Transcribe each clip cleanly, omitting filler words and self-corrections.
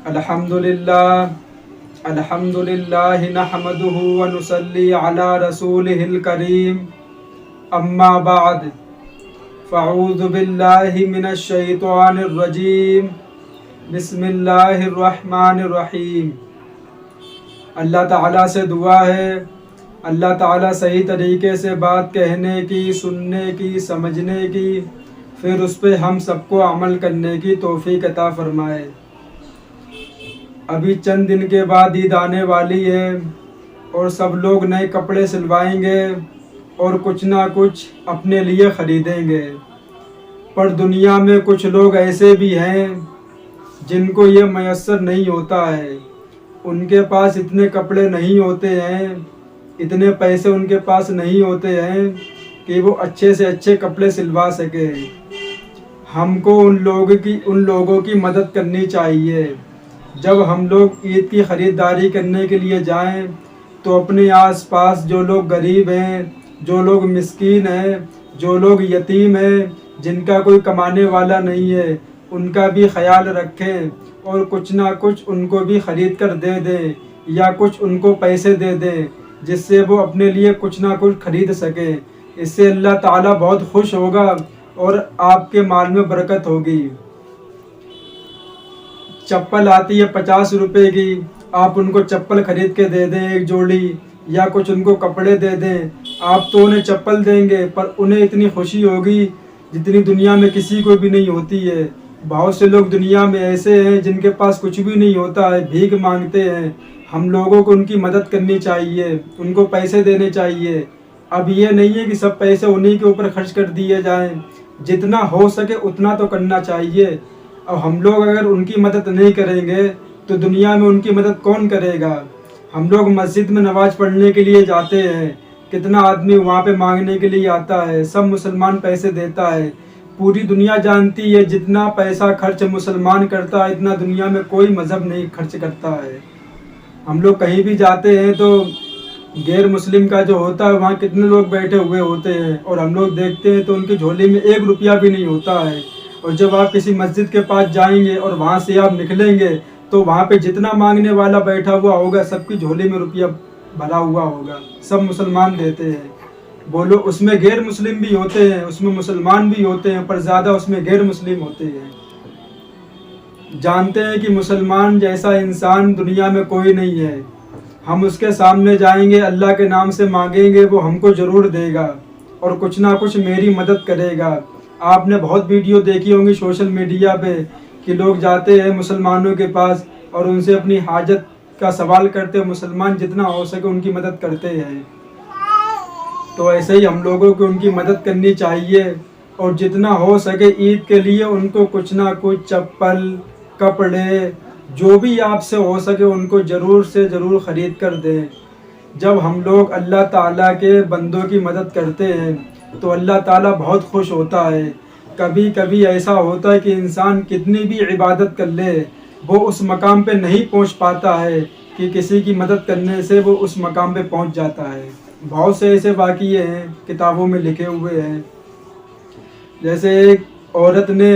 الحمدللہ نحمدہ ونصلی علی رسولہ الکریم اما بعد فاعوذ باللہ من الشیطان الرجیم بسم اللہ الرحمن الرحیم۔ اللہ تعالیٰ سے دعا ہے اللہ تعالیٰ صحیح طریقے سے بات کہنے کی، سننے کی، سمجھنے کی، پھر اس پہ ہم سب کو عمل کرنے کی توفیق عطا فرمائے۔ ابھی چند دن کے بعد عید آنے والی ہے اور سب لوگ نئے کپڑے سلوائیں گے اور کچھ نہ کچھ اپنے لیے خریدیں گے، پر دنیا میں کچھ لوگ ایسے بھی ہیں جن کو یہ میسر نہیں ہوتا ہے۔ ان کے پاس اتنے کپڑے نہیں ہوتے ہیں، اتنے پیسے ان کے پاس نہیں ہوتے ہیں کہ وہ اچھے سے اچھے کپڑے سلوا سکے۔ ہم کو ان لوگوں کی مدد کرنی چاہیے۔ جب ہم لوگ عید کی خریداری کرنے کے لیے جائیں تو اپنے آس پاس جو لوگ غریب ہیں، جو لوگ مسکین ہیں، جو لوگ یتیم ہیں، جن کا کوئی کمانے والا نہیں ہے، ان کا بھی خیال رکھیں اور کچھ نہ کچھ ان کو بھی خرید کر دے دیں یا کچھ ان کو پیسے دے دیں جس سے وہ اپنے لیے کچھ نہ کچھ خرید سکیں۔ اس سے اللہ تعالیٰ بہت خوش ہوگا اور آپ کے مال میں برکت ہوگی۔ چپل آتی ہے 50 روپے کی، آپ ان کو چپل خرید کے دے دیں ایک جوڑی، یا کچھ ان کو کپڑے دے دیں۔ آپ تو انہیں چپل دیں گے پر انہیں اتنی خوشی ہوگی جتنی دنیا میں کسی کو بھی نہیں ہوتی ہے۔ بہت سے لوگ دنیا میں ایسے ہیں جن کے پاس کچھ بھی نہیں ہوتا ہے، بھیک مانگتے ہیں۔ ہم لوگوں کو ان کی مدد کرنی چاہیے، ان کو پیسے دینے چاہیے۔ اب یہ نہیں ہے کہ سب پیسے انہی کے اوپر خرچ کر دیے جائیں، جتنا ہو سکے اتنا تو کرنا چاہیے۔ اب ہم لوگ اگر ان کی مدد نہیں کریں گے تو دنیا میں ان کی مدد کون کرے گا؟ ہم لوگ مسجد میں نماز پڑھنے کے لیے جاتے ہیں، کتنا آدمی وہاں پہ مانگنے کے لیے آتا ہے، سب مسلمان پیسے دیتا ہے۔ پوری دنیا جانتی ہے جتنا پیسہ خرچ مسلمان کرتا ہے اتنا دنیا میں کوئی مذہب نہیں خرچ کرتا ہے۔ ہم لوگ کہیں بھی جاتے ہیں تو غیر مسلم کا جو ہوتا ہے وہاں کتنے لوگ بیٹھے ہوئے ہوتے ہیں اور ہم لوگ دیکھتے ہیں تو ان کی جھولی میں 1 روپیہ بھی نہیں ہوتا ہے۔ اور جب آپ کسی مسجد کے پاس جائیں گے اور وہاں سے آپ نکلیں گے تو وہاں پہ جتنا مانگنے والا بیٹھا ہوا ہوگا سب کی جھولی میں روپیہ بھرا ہوا ہوگا، سب مسلمان دیتے ہیں۔ بولو اس میں غیر مسلم بھی ہوتے ہیں، اس میں مسلمان بھی ہوتے ہیں، پر زیادہ اس میں غیر مسلم ہوتے ہیں۔ جانتے ہیں کہ مسلمان جیسا انسان دنیا میں کوئی نہیں ہے۔ ہم اس کے سامنے جائیں گے، اللہ کے نام سے مانگیں گے، وہ ہم کو ضرور دے گا اور کچھ نہ کچھ میری مدد کرے گا۔ آپ نے بہت ویڈیو دیکھی ہوں گی سوشل میڈیا پہ کہ لوگ جاتے ہیں مسلمانوں کے پاس اور ان سے اپنی حاجت کا سوال کرتے ہیں، مسلمان جتنا ہو سکے ان کی مدد کرتے ہیں۔ تو ایسے ہی ہم لوگوں کو ان کی مدد کرنی چاہیے اور جتنا ہو سکے عید کے لیے ان کو کچھ نہ کچھ چپل، کپڑے، جو بھی آپ سے ہو سکے ان کو ضرور سے ضرور خرید کر دیں۔ جب ہم لوگ اللہ تعالیٰ کے بندوں کی مدد کرتے ہیں تو اللہ تعالیٰ بہت خوش ہوتا ہے۔ کبھی کبھی ایسا ہوتا ہے کہ انسان کتنی بھی عبادت کر لے وہ اس مقام پہ نہیں پہنچ پاتا ہے کہ کسی کی مدد کرنے سے وہ اس مقام پہ پہنچ جاتا ہے۔ بہت سے ایسے واقعے ہیں کتابوں میں لکھے ہوئے ہیں۔ جیسے ایک عورت نے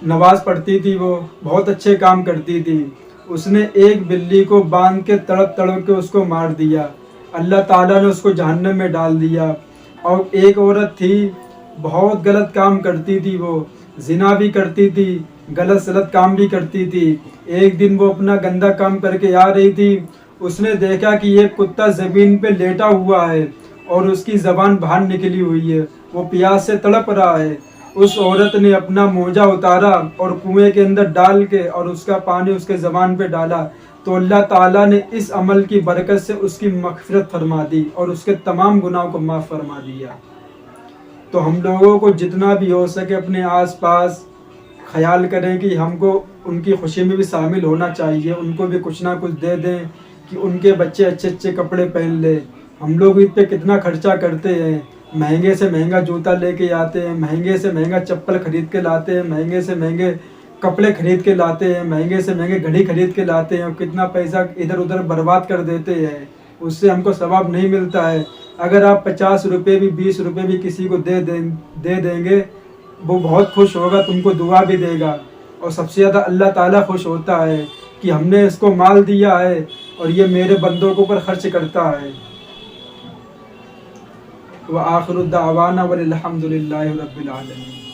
نماز پڑھتی تھی، وہ بہت اچھے کام کرتی تھی، اس نے ایک بلی کو باندھ کے تڑپ تڑپ کے اس کو مار دیا، اللہ تعالیٰ نے اس کو جہنم میں ڈال دیا۔ اور ایک عورت تھی بہت غلط کام کرتی تھی، وہ زنا بھی کرتی تھی، غلط سلط کام بھی کرتی تھی۔ ایک دن وہ اپنا گندا کام کر کے آ رہی تھی، اس نے دیکھا کہ ایک کتا زمین پہ لیٹا ہوا ہے اور اس کی زبان باہر نکلی ہوئی ہے، وہ پیاس سے تڑپ رہا ہے۔ اس عورت نے اپنا موجہ اتارا اور کنویں کے اندر ڈال کے اور اس کا پانی اس کے زبان پہ ڈالا تو اللہ تعالیٰ نے اس عمل کی برکت سے اس کی مغفرت فرما دی اور اس کے تمام گناہوں کو معاف فرما دیا۔ تو ہم لوگوں کو جتنا بھی ہو سکے اپنے آس پاس خیال کریں کہ ہم کو ان کی خوشی میں بھی شامل ہونا چاہیے، ان کو بھی کچھ نہ کچھ دے دیں کہ ان کے بچے اچھے اچھے کپڑے پہن لے۔ ہم لوگ عید پہ کتنا خرچہ کرتے ہیں، مہنگے سے مہنگا جوتا لے کے آتے ہیں، مہنگے سے مہنگا چپل خرید کے لاتے ہیں، مہنگے سے مہنگے کپڑے خرید کے لاتے ہیں، مہنگے سے مہنگے گھڑی خرید کے لاتے ہیں اور کتنا پیسہ ادھر ادھر برباد کر دیتے ہیں، اس سے ہم کو ثواب نہیں ملتا ہے۔ اگر آپ 50 روپے بھی 20 روپے بھی کسی کو دے دیں گے وہ بہت خوش ہوگا، تم کو دعا بھی دے گا اور سب سے زیادہ اللہ تعالیٰ خوش ہوتا ہے کہ ہم نے اس کو مال دیا ہے اور یہ میرے بندوں کے اوپر خرچ کرتا ہے۔ وآخر الدعوانا والحمد للہ رب العالمین۔